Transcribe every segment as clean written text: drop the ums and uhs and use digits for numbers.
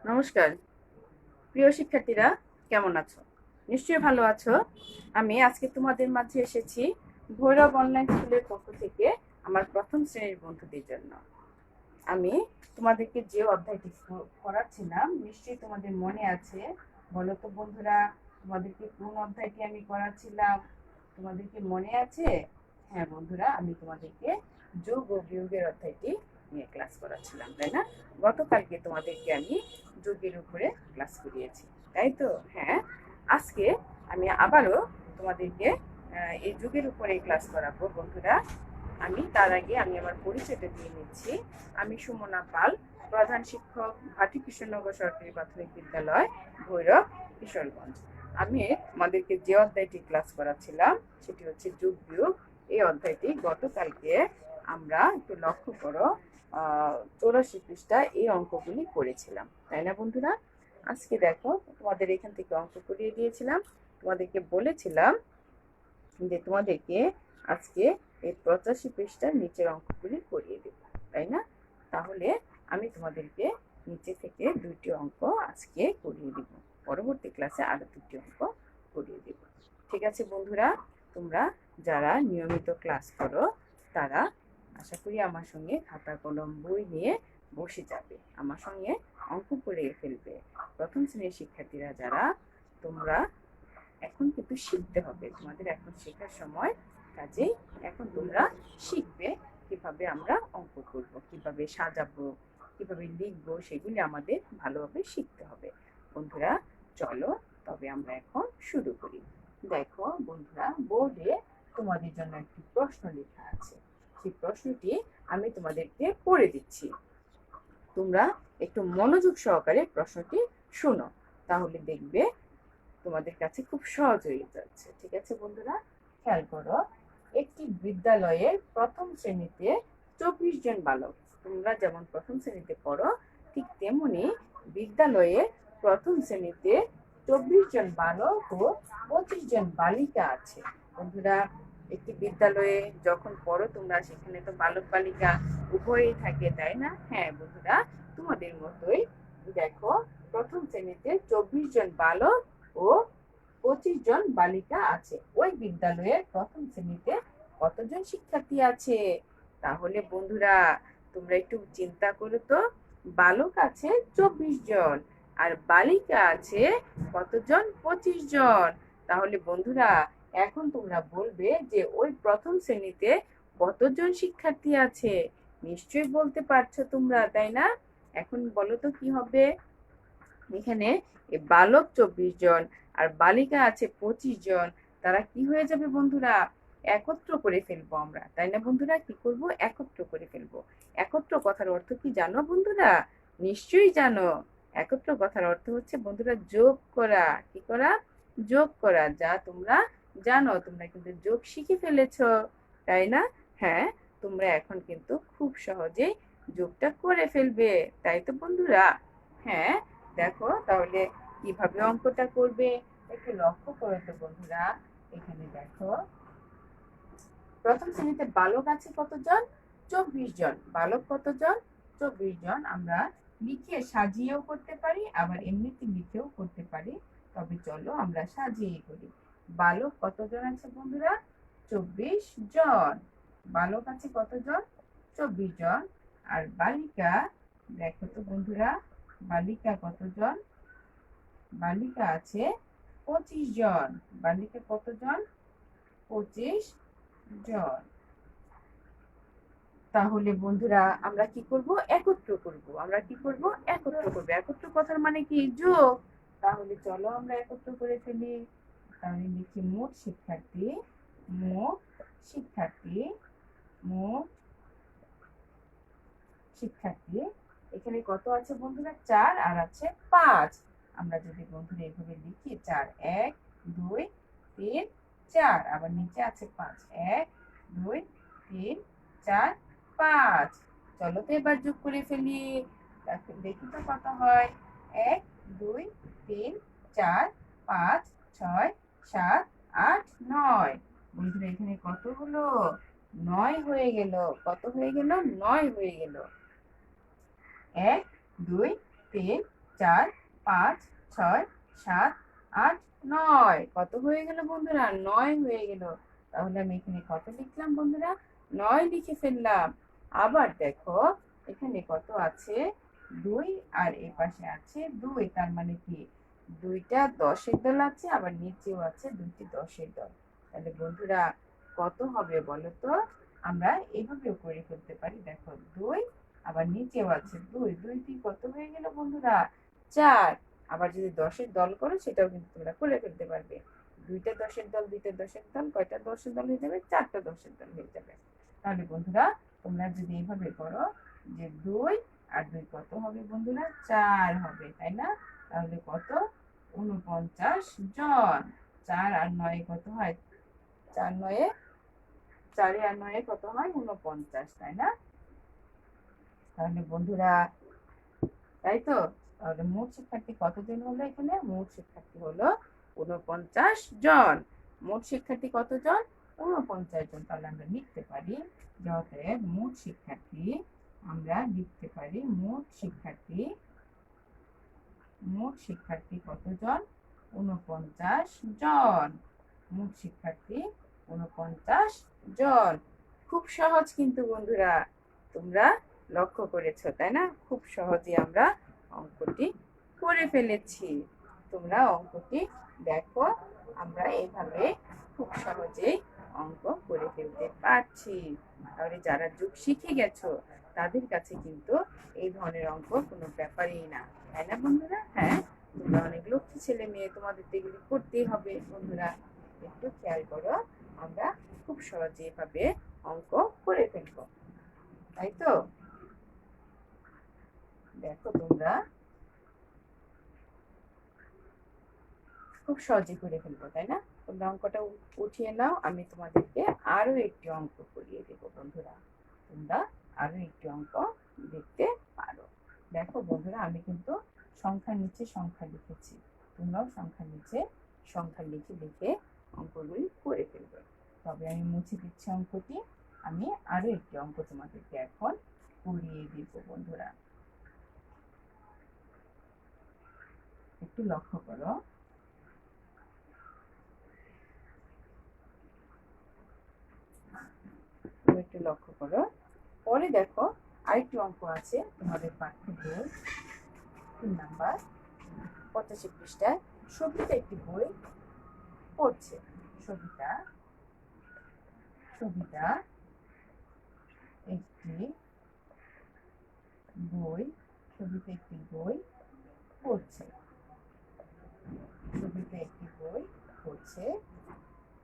নমস্কার প্রিয় শিক্ষার্থীরা, কেমন আছো? নিশ্চয়ই ভালো আছো। আমি আজকে তোমাদের মাঝে এসেছি ভৈরব অনলাইন স্কুলের পক্ষ থেকে আমার প্রথম শ্রেণীর বন্ধুদের জন্য। আমি তোমাদেরকে যে অধ্যায়টি করাচ্ছিলাম নিশ্চয়ই তোমাদের মনে আছে। বলো তো বন্ধুরা, তোমাদেরকে কোন অধ্যায়টি আমি করাচ্ছিলাম? তোমাদেরকে মনে আছে? হ্যাঁ বন্ধুরা, আমি তোমাদেরকে যোগ ও বিয়োগের অধ্যায়টি নিয়ে ক্লাস করাচ্ছিলাম, তাই না? গতকালকে তোমাদেরকে আমি যোগের উপরে ক্লাস করিয়েছি, তাই তো? হ্যাঁ, আজকে আমি আবারও তোমাদেরকে এই যুগের উপরে ক্লাস করাবো বন্ধুরা। তার আগে আমি আমার পরিচয়টা দিয়ে নিচ্ছি। আমি সুমনা পাল, প্রধান শিক্ষক, ভাটি কৃষ্ণনগর সরকারি প্রাথমিক বিদ্যালয়, ভৈরব, কিশোরগঞ্জ। আমি তোমাদেরকে যে অধ্যায়টি ক্লাস করাচ্ছিলাম সেটি হচ্ছে যোগ বিয়োগ। এই অধ্যায়টি গতকালকে আমরা, একটু লক্ষ্য করো, 84 পৃষ্ঠা এই অঙ্কগুলি করেছিলাম, তাই না বন্ধুরা? আজকে দেখো, তোমাদের এখান থেকে অঙ্ক করিয়ে দিয়েছিলাম। তোমাদেরকে বলেছিলাম যে তোমাদেরকে আজকে এই 85 পৃষ্ঠার নিচের অঙ্কগুলি করিয়ে দেব, তাই না? তাহলে আমি তোমাদেরকে নিচে থেকে 2টি অঙ্ক আজকে করিয়ে দিব, পরবর্তী ক্লাসে আরো 2টি অঙ্ক করিয়ে দেব। ঠিক আছে বন্ধুরা, তোমরা যারা নিয়মিত ক্লাস করো তারা আশা করি আমার সঙ্গে খাতা কলম বই নিয়ে বসে যাবে, আমার সঙ্গে অঙ্ক করে ফেলবে। প্রথম শ্রেণীর শিক্ষার্থীরা যারা, তোমরা এখন কিন্তু শিখতে হবে, তোমাদের এখন শেখার সময়। কাজেই এখন তোমরা শিখবে কিভাবে আমরা অঙ্ক করব, কিভাবে সাজাবো, কিভাবে লিখবো, সেগুলি আমাদের ভালোভাবে শিখতে হবে। বন্ধুরা চলো তবে আমরা এখন শুরু করি। দেখো বন্ধুরা, বোর্ডে তোমাদের জন্য একটি প্রশ্ন লেখা আছে। সেই প্রশ্নটি আমি তোমাদেরকে পড়ে দিচ্ছি, তোমরা একটু মনোযোগ সহকারে প্রশ্নটি শোনো, তাহলে দেখবে তোমাদের কাছে খুব সহজ হয়ে যাচ্ছে। ঠিক আছে বন্ধুরা, খেয়াল করো। একটি বিদ্যালয়ের প্রথম শ্রেণীতে 24 জন বালক, তোমরা যেমন প্রথম শ্রেণীতে পড়ো ঠিক তেমনি বিদ্যালয়ে প্রথম শ্রেণীতে 24 জন বালক ও 25 জন বালিকা আছে। বন্ধুরা, একটি বিদ্যালয়ে যখন পড়ো তোমরা, সেখানে তো বালক বালিকা উভয়ই থাকে, তাই না? হ্যাঁ বন্ধুরা, তোমাদের মতোই দেখো, প্রথম শ্রেণীতে 24 জন বালক ও 25 জন বালিকা আছে। ওই বিদ্যালয়ের প্রথম শ্রেণীতে কতজন শিক্ষার্থী আছে? তাহলে বন্ধুরা তোমরা একটু চিন্তা করো তো, বালক আছে 24 জন আর বালিকা আছে কতজন? 25 জন। তাহলে বন্ধুরা এখন তোমরা বলবে যে ওই প্রথম শ্রেণীতে কতজন শিক্ষার্থী আছে? নিশ্চয়ই বলতে পারছো তোমরা, তাই না? এখন বলো তো কি হবে। এখানে বালক 24 জন আর বালিকা আছে 25 জন, তারা কি হয়ে যাবে বন্ধুরা? একত্র করে ফেলবো আমরা, তাই না বন্ধুরা? কি করব? একত্র করে ফেলবো। একত্র কথার অর্থ কি জানো বন্ধুরা? নিশ্চয়ই জানো। একত্র কথার অর্থ হচ্ছে বন্ধুরা যোগ করা। কি করা? যোগ করা। যা তোমরা জানো, তোমরা কিন্তু যোগ শিখে ফেলেছো, তাই না? হ্যাঁ, তোমরা এখন কিন্তু খুব সহজেই যোগটা করে ফেলবে, তাই তো বন্ধুরা? হ্যাঁ, দেখো তাহলে কিভাবে অঙ্কটা করবে একটু লক্ষ্য করো তো বন্ধুরা। এখানে দেখো, প্রথম শ্রেণীতে বালক আছে কতজন? 24 জন। বালক কতজন? 24 জন। আমরা লিখে সাজিয়েও করতে পারি, আবার এমনিতে লিখেও করতে পারি, তবে চলো আমরা সাজিয়ে করি। বালক কতজন আছে বন্ধুরা? 24 জন। বালক আছে কতজন? 24 জন। আর বালিকা, দেখো তো বন্ধুরা, বালিকা কতজন? বালিকা আছে 25 জন। বালিকা কতজন? 25 জন। তাহলে বন্ধুরা আমরা কি করব? একত্র করব। আমরা কি করব? একত্র করব। একত্র কথার মানে কি? যোগ। তাহলে চলো আমরা একত্র করে ফেলি। তাহলে লিখি মোট শিক্ষার্থী, মোট শিক্ষার্থী, মোট শিক্ষার্থী। এখানে কত আছে বন্ধুরা? 4 আর আছে 5। আমরা যদি বন্ধুরা এভাবে লিখি 4, 1, 2, 3, 4, আবার নিচে আছে 5, 1, 2, 3, 4, 5। চলো তো এবার যোগ করে ফেলি, দেখি তো কত হয়। 1, 2, 3, 4, 5, 6, 7, 8, 9। বন্ধুরা এখানে কত হলো? 9 হয়ে গেল। কত হয়ে গেল? 9 হয়ে গেল। 1, 2, 3, 4, 5, 6, 7, 8, 9। কত হয়ে গেল বন্ধুরা? 9 হয়ে গেল। তাহলে আমি এখানে কত লিখলাম বন্ধুরা? 9 লিখে ফেললাম। আবার দেখো এখানে কত আছে? 2 আর এই পাশে আছে 2। তার মানে কি দুইটা 10-এর দল আছে, আবার নিচেও আছে দুইটি 10-এর দল। তাহলে বন্ধুরা কত হবে বলো তো? আমরা এভাবেও করে ফেলতে পারি। দেখো 2 আবার নিচেও আছে 2, 2 কত হয়ে গেল বন্ধুরা? 4। আবার যদি 10-এর দল করো সেটাও কিন্তু তোমরা করে ফেলতে পারবে। দুইটা 10-এর দল, দুইটা 10-এর দল, কয়টা 10-এর দল হয়ে যাবে? 4টা 10-এর দল হয়ে যাবে। তাহলে বন্ধুরা তোমরা যদি এইভাবে করো যে 2 আর 2 কত হবে বন্ধুরা? 4 হবে, তাই না? তাহলে কত? 49 জন। 4 আর 9 কত হয়? 4 আর 9 কত হয়? 49, তাই না? তাহলে বন্ধুরা তাই তো? তাহলে মোট শিক্ষার্থী কতজন হলো এখানে? মোট শিক্ষার্থী হলো 49 জন। মোট শিক্ষার্থী কতজন? 49 জন। তাহলে আমরা লিখতে পারি যে অতএব মোট শিক্ষার্থী, আমরা লিখতে পারি মোট শিক্ষার্থী কতজন? 49 জন। মোট শিক্ষার্থী 49 জন। খুব সহজ কিন্তু বন্ধুরা, তোমরা লক্ষ্য করেছো তাই না? খুব সহজে আমরা অঙ্কটি করে ফেলেছি। তোমরা অঙ্কটি দেখো, আমরা এইভাবে খুব সহজেই অঙ্ক করে ফেলতে পারছি। তাহলে যারা যুগ শিখে গেছো তাদের কাছে কিন্তু এই ধরনের অঙ্ক কোনো ব্যাপারই না, তাই না বন্ধুরা? হ্যাঁ, তোমরা অনেক লক্ষ্মী ছেলে মেয়ে, তোমাদের তো এগুলি করতেই হবে বন্ধুরা। একটু খেয়াল করো, আমরা খুব সহজে এভাবে অঙ্ক করে ফেলবো, তাই তো? দেখো তোমরা খুব সহজে করে ফেলবো, তাই না? তোমরা অঙ্কটা উঠিয়ে নাও, আমি তোমাদেরকে আরো একটি অঙ্ক করিয়ে দেবো বন্ধুরা। তোমরা আরো একটি অঙ্ক দেখতে পারো। দেখো বন্ধুরা, আমি কিন্তু সংখ্যার নিচে সংখ্যা লিখেছি, তোমরাও সংখ্যার নিচে সংখ্যা লিখে লিখে অঙ্কগুলি করে ফেলবে। তবে আমি মুছে দিচ্ছি অঙ্কটি। আমি আরো একটি অঙ্ক তোমাদেরকে এখন করিয়ে দিব বন্ধুরা। একটু লক্ষ্য করো। একটু লক্ষ্য করো। পরে দেখো আরেকটি অঙ্ক আছে তোমাদের পাঠ্য বই 3 নাম্বার 85 পৃষ্ঠায়। সবিতা একটি বই পড়ছে। সবিতা একটি বই পড়ছে।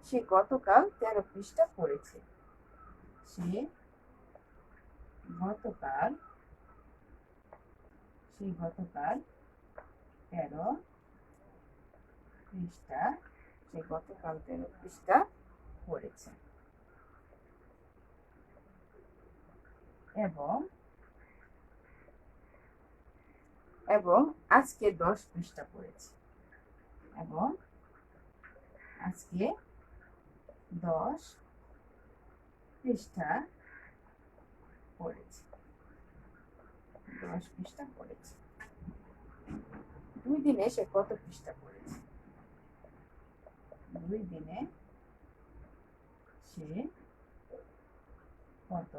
সে গতকাল 13 পৃষ্ঠা পড়েছে। সে গতকাল 13 পৃষ্ঠা পড়েছে এবং আজকে 10 পৃষ্ঠা পড়েছে। দুই দিনে সে কত পৃষ্ঠা পড়েছে? 2 দিনে সে কত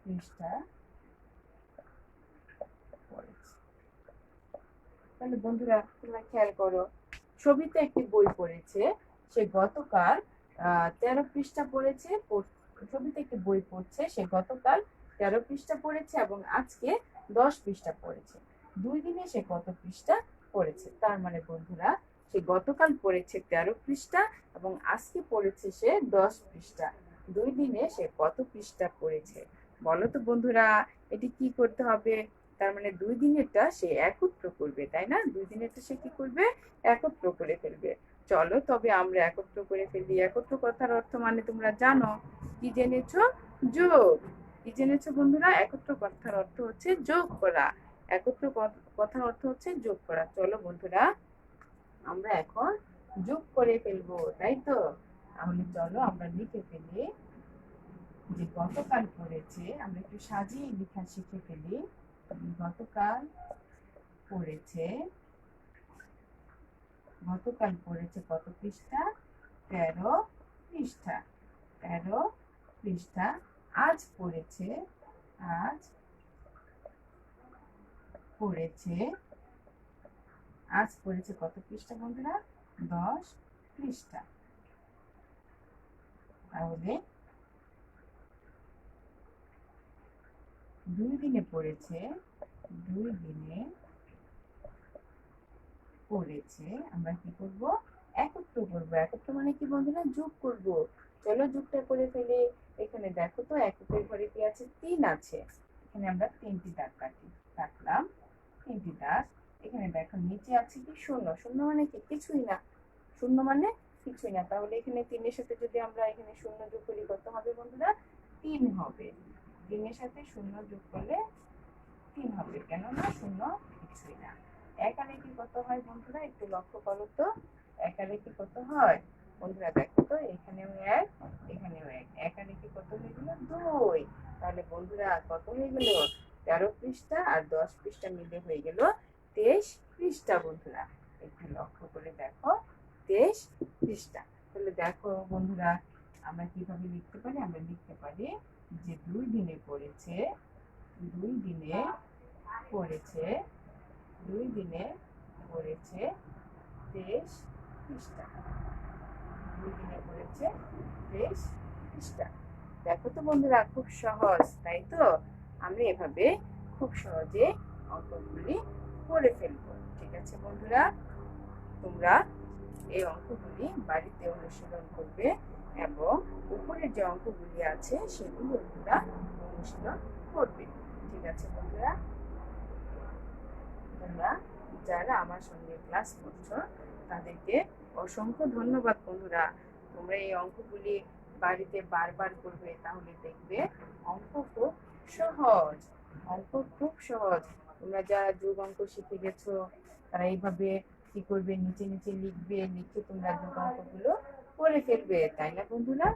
পৃষ্ঠা পড়েছে? তাহলে বন্ধুরা তোমরা খেয়াল করো, সবিতা একটি বই পড়েছে, সে গতকাল 13 পৃষ্ঠা পড়েছে। সবিতা একটি বই পড়ছে, সে গতকাল 13 পৃষ্ঠা পড়েছে এবং আজকে 10 পৃষ্ঠা পড়েছে। 2 দিনে সে কত পৃষ্ঠা পড়েছে? তার মানে বন্ধুরা সে গতকাল পড়েছে 13 পৃষ্ঠা এবং আজকে পড়েছে সে 10 পৃষ্ঠা। 2 দিনে সে কত পৃষ্ঠা পড়েছে বলো তো বন্ধুরা? এটি কি করতে হবে? তার মানে 2 দিনেরটা সে একত্র করবে, তাই না? 2 দিনেরটা সে কি করবে? একত্র করে ফেলবে। চলো তবে আমরা একত্র করে ফেলি। একত্র কথার অর্থ মানে তোমরা জানো, কি জেনেছো? যোগ। কি জেনেছো বন্ধুরা? একত্র কথার অর্থ হচ্ছে যোগ করা। একত্র কথার অর্থ হচ্ছে যোগ করা। চলো বন্ধুরা আমরা এখন যোগ করে ফেলবো, তাই তো? তাহলে চলো আমরা লিখে ফেলি যে গতকাল পড়েছে। আমরা একটু সাজিয়ে লেখা শিখে ফেলি গতকাল পড়েছে কত পৃষ্ঠা? 13 পৃষ্ঠা। 13 পৃষ্ঠা। আজ পড়েছে কত পৃষ্ঠা বন্ধুরা? 10 পৃষ্ঠা। তাহলে 2 দিনে পড়েছে আমরা কি করব? একত্র করব। একত্র মানে কি বন্ধুরা? যোগ করব। চলো যোগটা করে ফেলি। এখানে দেখো তো এককের ঘরে কি আছে? 3 আছে। এখানে আমরা 3টি দাগ কাটলাম 3টি দাগ। এখানে দেখো নিচে আছে কি? 0। 0 মানে কি? কিছুই না। 0 মানে কিছুই না। তাহলে এখানে 3 এর সাথে যদি আমরা এখানে 0 যোগ করি কত হবে বন্ধুরা? 3 হবে। 3 এর সাথে 0 যোগ করলে 3 হবে। কেননা 0 কিছুই না। 1 আর 1 কত হয় বন্ধুরা? একটু লক্ষ্য করো তো। 1 আর 1 কত হয় বন্ধুরা? দেখো তো, এখানেও 1 এখানেও 1। 1 আর 1 কত হয়ে গেল? 2। তাহলে বন্ধুরা কত হয়ে গেল? 13 পৃষ্ঠা আর 10 পৃষ্ঠা মিলে হয়ে গেল 23 পৃষ্ঠা বন্ধুরা। একটু লক্ষ্য করে দেখো, 23 পৃষ্ঠা। তাহলে দেখো বন্ধুরা, আমরা কিভাবে লিখতে পারি? আমরা লিখতে পারি যে 2 দিনে পড়েছে 23 পৃষ্ঠা। 2 দিনে পড়েছে 23 পৃষ্ঠা। দেখো তো বন্ধুরা, খুব সহজ, তাই তো? আমরা এভাবে খুব সহজে অঙ্কগুলি করে ফেলবো। ঠিক আছে বন্ধুরা, তোমরা এই অঙ্কগুলি বাড়িতে অনুশীলন করবে এবং উপরের যে অঙ্কগুলি আছে সেগুলো তোমরা অনুশীলন করবে। ঠিক আছে বন্ধুরা, তোমরা যারা আমার সঙ্গে ক্লাস করছো তাদেরকে অসংখ্য ধন্যবাদ বন্ধুরা। তোমরা এই অঙ্কগুলি বাড়িতে বারবার করবে, তাহলে দেখবে অঙ্ক খুব সহজ। তোমরা যারা যোগ অঙ্ক শিখে গেছো তারা এইভাবে কি করবে? নিচে নিচে লিখবে, লিখে তোমরা যোগ অঙ্কগুলো করে ফেলবে, তাই না বন্ধুরা?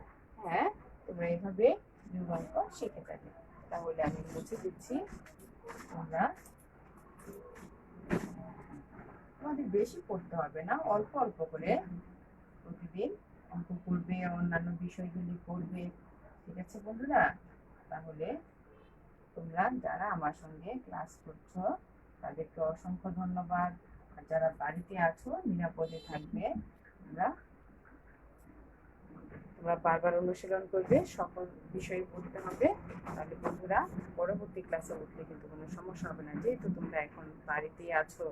হ্যাঁ, তোমরা এইভাবে যোগ অঙ্ক শিখে যাবে। তাহলে আমি মুছে দিচ্ছি। তোমরা তোমাদের বেশি পড়তে হবে না, অল্প অল্প করে প্রতিদিন অঙ্ক করবে, অন্যান্য বিষয়গুলি করবে। ঠিক আছে বন্ধুরা, তাহলে তোমরা যারা আমার সঙ্গে ক্লাস করছো তাদেরকে অসংখ্য ধন্যবাদ। আর যারা বাড়িতে আছো নিরাপদে থাকবে। তোমরা বারবার অনুশীলন করবে, সকল বিষয় পড়তে হবে। তাহলে বন্ধুরা পরবর্তী ক্লাসে উঠলে কিন্তু কোনো সমস্যা হবে না। যেহেতু তোমরা এখন বাড়িতেই আছো,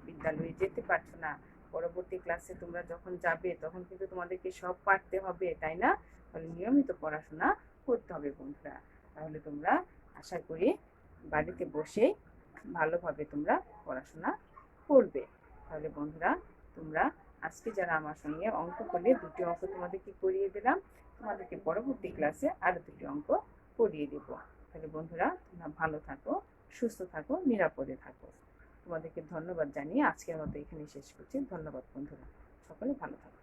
বিদ্যালয়ে যেতে পারছো না, পরবর্তী ক্লাসে তোমরা যখন যাবে তখন কিন্তু তোমাদেরকে সব পারতে হবে, তাই না? তাহলে নিয়মিত পড়াশোনা করতে হবে বন্ধুরা। তাহলে তোমরা আশা করি বাড়িতে বসে ভালোভাবে তোমরা পড়াশোনা করবে। তাহলে বন্ধুরা, তোমরা আজকে যারা আমার সঙ্গে অঙ্ক করলে 2টি অঙ্ক তোমাদেরকে করিয়ে দিলাম, তোমাদেরকে পরবর্তী ক্লাসে আরো 2টি অঙ্ক করিয়ে দেব। তাহলে বন্ধুরা, তোমরা ভালো থাকো, সুস্থ থাকো, নিরাপদে থাকো। তোমাদেরকে ধন্যবাদ জানিয়ে আজকের মতো এখানে শেষ করছি। ধন্যবাদ বন্ধুরা, সকলে ভালো থাকো।